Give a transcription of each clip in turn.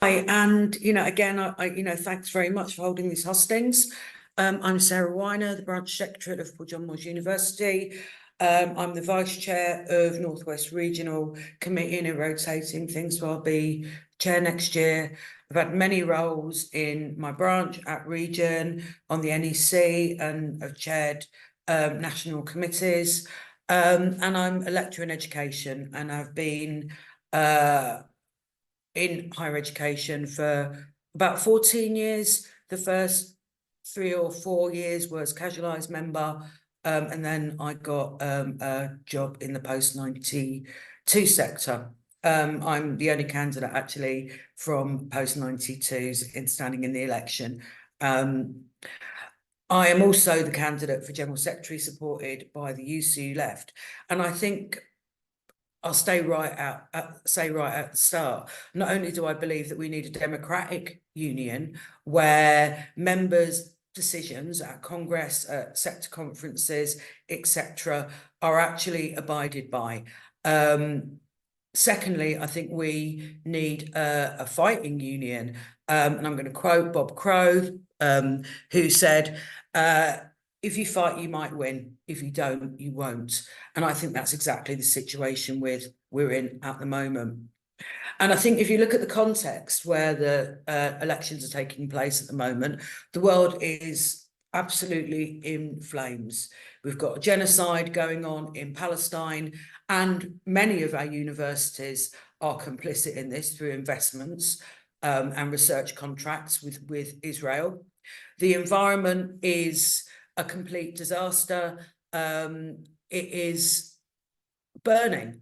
And again, thanks very much for holding these hustings. I'm Saira Weiner, the branch secretary at Liverpool John Moores University. I'm the vice chair of Northwest Regional Committee in a rotating thing, so I'll be chair next year. I've had many roles in my branch at Region, on the NEC, and I've chaired national committees. And I'm a lecturer in education, and I've been in higher education for about 14 years. The first 3 or 4 years was casualised member, and then I got a job in the post-92 sector. I'm the only candidate actually from post-92s in standing in the election. I am also the candidate for General Secretary supported by the UCU left, and I think I'll say right at the start, not only do I believe that we need a democratic union where members' decisions at Congress, at sector conferences, etc., are actually abided by. Secondly, I think we need a fighting union. And I'm going to quote Bob Crow, who said, if you fight, you might win. If you don't, you won't. And I think that's exactly the situation we're in at the moment. And I think if you look at the context where the elections are taking place at the moment, the world is absolutely in flames. We've got a genocide going on in Palestine, and many of our universities are complicit in this through investments and research contracts with Israel. The environment is a complete disaster. It is burning.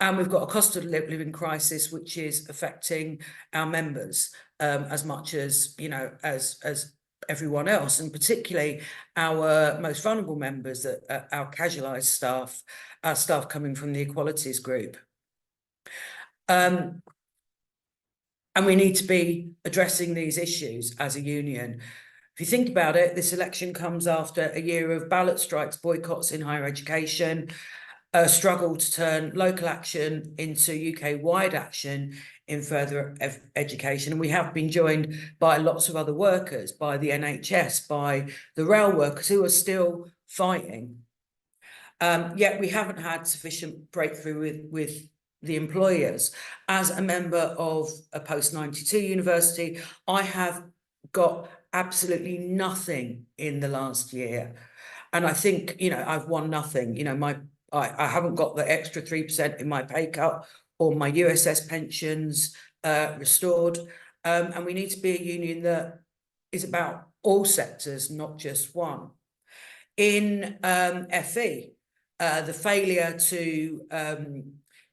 And we've got a cost of living crisis, which is affecting our members as much as, as everyone else, and particularly our most vulnerable members, our casualised staff, our staff coming from the equalities group. And we need to be addressing these issues as a union. If you think about it, this election comes after a year of ballot strikes, boycotts in higher education, a struggle to turn local action into UK-wide action in further education. And we have been joined by lots of other workers, by the NHS, by the rail workers who are still fighting. Yet we haven't had sufficient breakthrough with the employers. As a member of a post-92 university, I have got absolutely nothing in the last year. And I think, I've won nothing. I haven't got the extra 3% in my pay cut or my USS pensions restored. And we need to be a union that is about all sectors, not just one. In FE, the failure to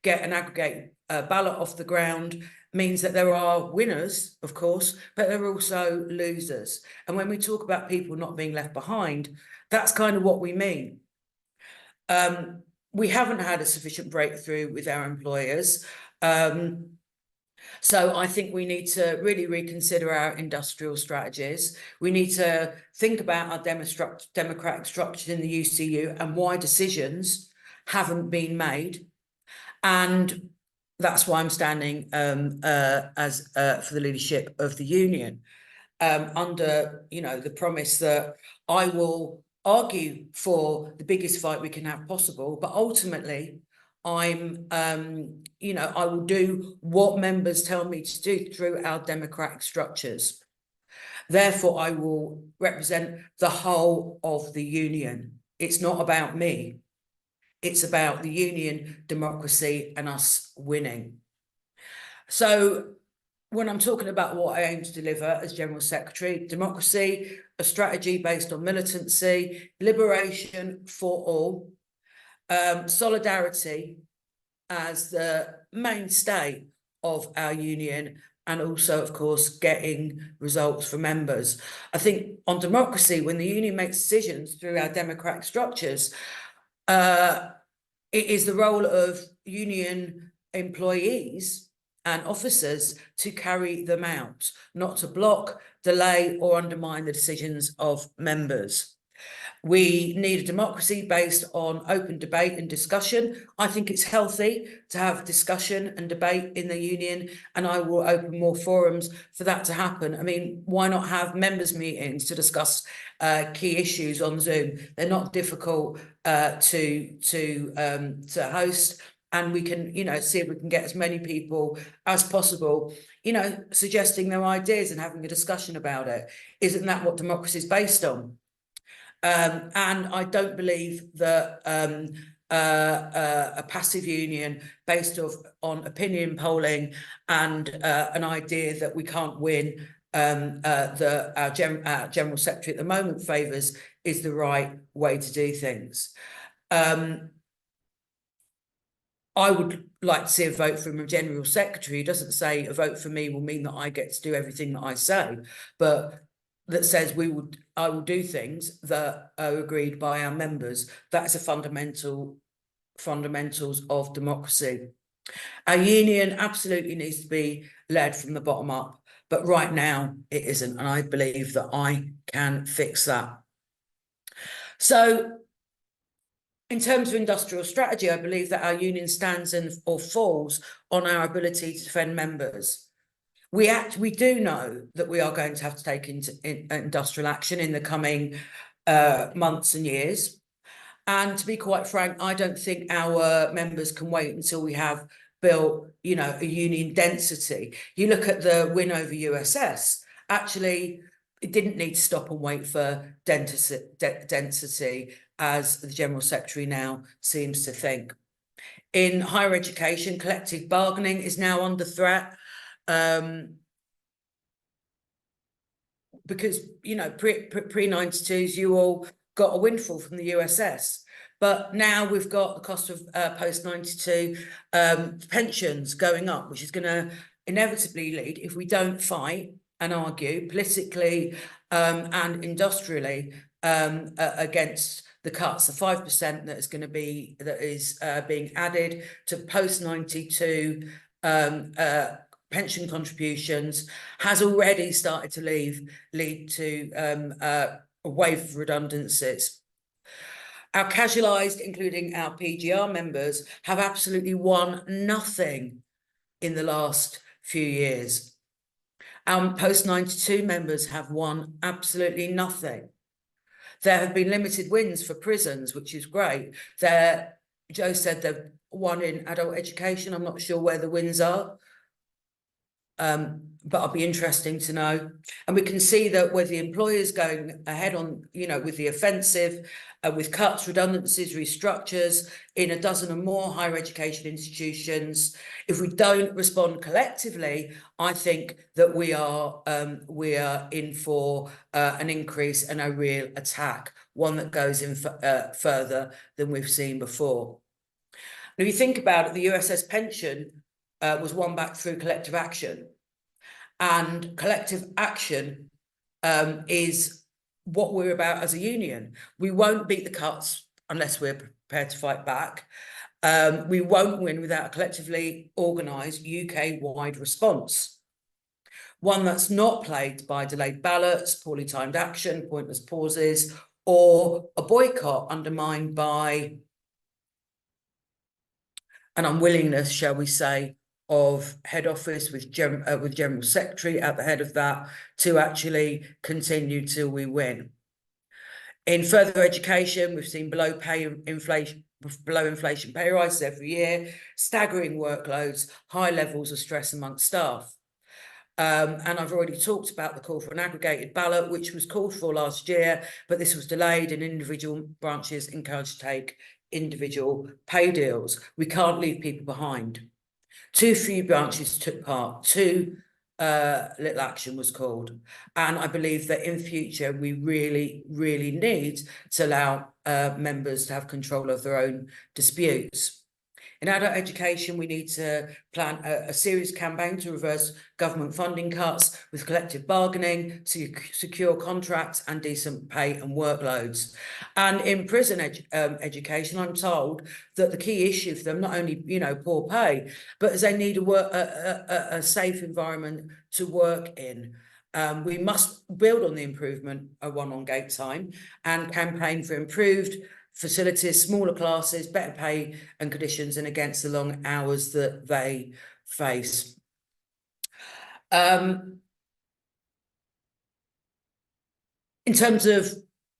get an aggregate ballot off the ground means that there are winners, of course, but there are also losers. And when we talk about people not being left behind, that's kind of what we mean. We haven't had a sufficient breakthrough with our employers. So I think we need to really reconsider our industrial strategies. We need to think about our democratic structure in the UCU and why decisions haven't been made. And that's why I'm standing as for the leadership of the union, under the promise that I will argue for the biggest fight we can have possible, but ultimately I will do what members tell me to do through our democratic structures. Therefore, I will represent the whole of the union. It's not about me. It's about the union, democracy, and us winning. So when I'm talking about what I aim to deliver as General Secretary, democracy, a strategy based on militancy, liberation for all, solidarity as the mainstay of our union, and also, of course, getting results for members. I think on democracy, when the union makes decisions through our democratic structures, it is the role of union employees and officers to carry them out, not to block, delay, or undermine the decisions of members. We need a democracy based on open debate and discussion. I think it's healthy to have discussion and debate in the union, and I will open more forums for that to happen. I mean, why not have members' meetings to discuss key issues on Zoom? They're not difficult to host, and we can, see if we can get as many people as possible, suggesting their ideas and having a discussion about it. Isn't that what democracy is based on? And I don't believe that a passive union based on opinion polling and an idea that we can't win that our General Secretary at the moment favours is the right way to do things. I would like to see a vote from a General Secretary who doesn't say a vote for me will mean that I get to do everything that I say, but that says I will do things that are agreed by our members. That's a fundamentals of democracy. Our union absolutely needs to be led from the bottom up, but right now it isn't, and I believe that I can fix that. So, in terms of industrial strategy, I believe that our union stands or falls on our ability to defend members. We do know that we are going to have to take industrial action in the coming months and years. And to be quite frank, I don't think our members can wait until we have built, a union density. You look at the win over USS, actually, it didn't need to stop and wait for density, as the General Secretary now seems to think. In higher education, collective bargaining is now under threat. Because, pre-92s, you all got a windfall from the USS. But now we've got the cost of post-92 pensions going up, which is going to inevitably lead, if we don't fight and argue politically and industrially against the cuts, the 5% that is being added to post-92 pension contributions has already started to lead to a wave of redundancies. Our casualised, including our PGR members, have absolutely won nothing in the last few years. Our post-92 members have won absolutely nothing. There have been limited wins for prisons, which is great. Joe said they've won in adult education. I'm not sure where the wins are. But it'll be interesting to know. And we can see that with the employers going ahead on, with the offensive, with cuts, redundancies, restructures in a dozen or more higher education institutions, if we don't respond collectively, I think that we are in for an increase and a real attack, one that goes in further than we've seen before. Now, if you think about it, the USS pension was won back through collective action. And collective action is what we're about as a union. We won't beat the cuts unless we're prepared to fight back. We won't win without a collectively organised UK-wide response. One that's not plagued by delayed ballots, poorly timed action, pointless pauses, or a boycott undermined by an unwillingness, shall we say, of head office with General Secretary at the head of that to actually continue till we win. In further education, we've seen below inflation pay rises every year, staggering workloads, high levels of stress amongst staff. And I've already talked about the call for an aggregated ballot, which was called for last year, but this was delayed and individual branches encouraged to take individual pay deals. We can't leave people behind. Too few branches took part, too little action was called. And I believe that in future, we really, really need to allow members to have control of their own disputes. In adult education, we need to plan a serious campaign to reverse government funding cuts with collective bargaining, secure contracts and decent pay and workloads. And in prison education, I'm told that the key issue for them, not only, poor pay, but as they need a safe environment to work in. We must build on the improvement of one on gate time and campaign for improved facilities, smaller classes, better pay and conditions, and against the long hours that they face. In terms of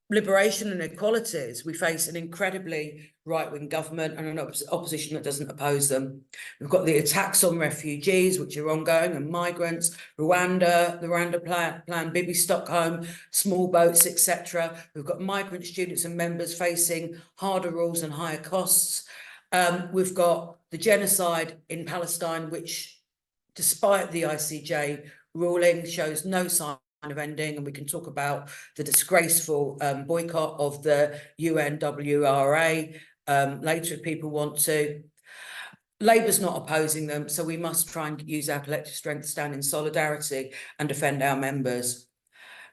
liberation and equalities, we face an incredibly right-wing government and an opposition that doesn't oppose them. We've got the attacks on refugees, which are ongoing, and migrants, Rwanda, the Rwanda plan, Bibi Stockholm, small boats, etc. We've got migrant students and members facing harder rules and higher costs. We've got the genocide in Palestine, which, despite the ICJ ruling, shows no sign of ending, and we can talk about the disgraceful boycott of the UNWRA later if people want to. Labour's not opposing them, so we must try and use our collective strength to stand in solidarity and defend our members.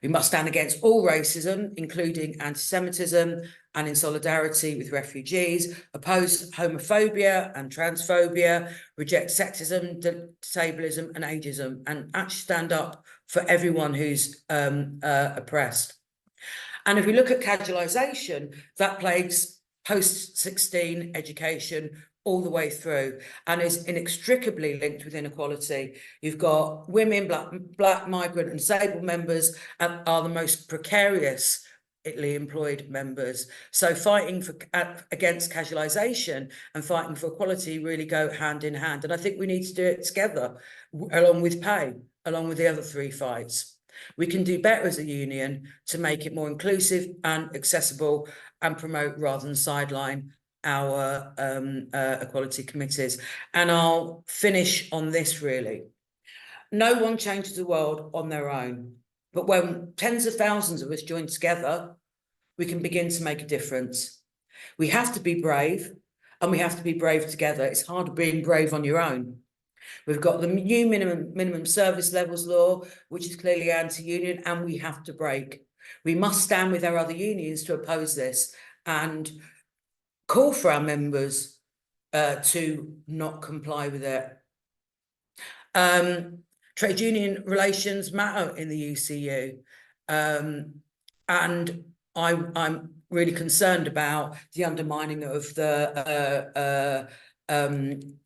We must stand against all racism, including anti-Semitism, and in solidarity with refugees, oppose homophobia and transphobia, reject sexism, disableism and ageism, and actually stand up for everyone who's oppressed. And if we look at casualisation, that plagues post-16 education all the way through and is inextricably linked with inequality. You've got women, black migrant and disabled members are the most precariously employed members. So fighting against casualisation and fighting for equality really go hand in hand. And I think we need to do it together, along with pay, along with the other three fights. We can do better as a union to make it more inclusive and accessible and promote rather than sideline our equality committees. And I'll finish on this really. No one changes the world on their own, but when tens of thousands of us join together, we can begin to make a difference. We have to be brave, and we have to be brave together. It's hard being brave on your own. We've got the new minimum service levels law, which is clearly anti-union, and we have to break. We must stand with our other unions to oppose this and call for our members to not comply with it. Trade union relations matter in the UCU, and I'm really concerned about the undermining of the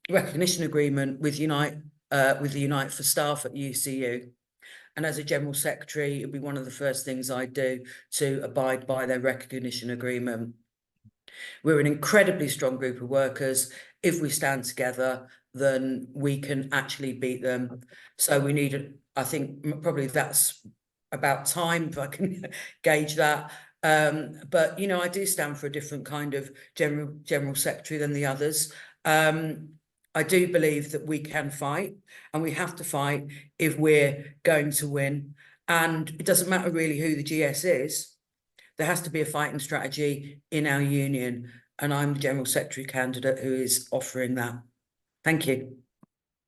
recognition agreement with the Unite for Staff at UCU. And as a General Secretary, it'd be one of the first things I do to abide by their recognition agreement. We're an incredibly strong group of workers. If we stand together, then we can actually beat them. So we need, I think probably that's about time, if I can gauge that. But, you know, I do stand for a different kind of General Secretary than the others. I do believe that we can fight, and we have to fight if we're going to win. And it doesn't matter really who the GS is. There has to be a fighting strategy in our union, and I'm the General Secretary candidate who is offering that. Thank you.